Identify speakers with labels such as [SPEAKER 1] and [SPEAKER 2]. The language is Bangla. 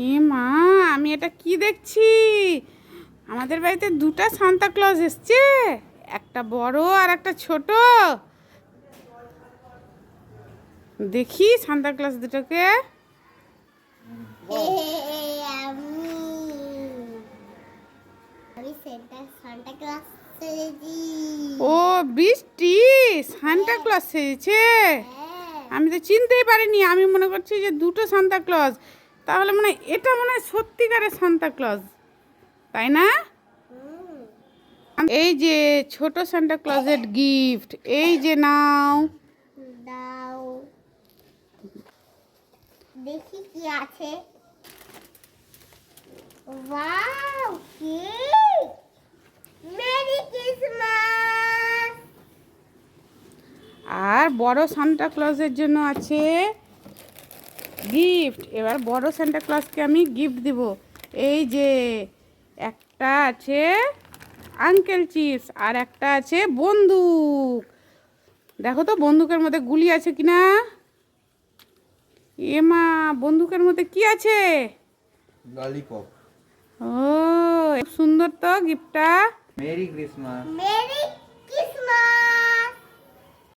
[SPEAKER 1] এ মা, আমি এটা কি দেখছি? আমাদের বাড়িতে দুটো সান্তা ক্লজ এসছে, একটা বড় আর একটা ছোট। দেখি সান্তা ক্লজ দুটোকে। ও বৃষ্টি, সান্তা ক্লজ সেজেছে। আমি তো চিনতেই পারিনি, আমি মনে করছি যে দুটো সান্তা ক্লজ। তাহলে মনে হয় এটা মনে হয় সত্যিকারের সান্তা ক্লজ, তাই না? এই যে ছোট সান্তা ক্লজের গিফট, এই যে নাও।
[SPEAKER 2] দাও দেখি কি আছে। Wow, cake! Merry Christmas!
[SPEAKER 1] আর বড় সান্তা ক্লজের জন্য আছে গিফট। এবার বড় সান্তা ক্লজকে আমি গিফট দিব। এই যে একটা আছে আঙ্কেল চিপস আর একটা আছে বন্দুক। দেখো তো বন্দুকের মধ্যে গুলি আছে কিনা। এ মা, বন্দুকের মধ্যে কি আছে?
[SPEAKER 3] ললিপপ।
[SPEAKER 1] ও, সুন্দর তো গিফটটা।
[SPEAKER 3] Merry Christmas.
[SPEAKER 2] মেরি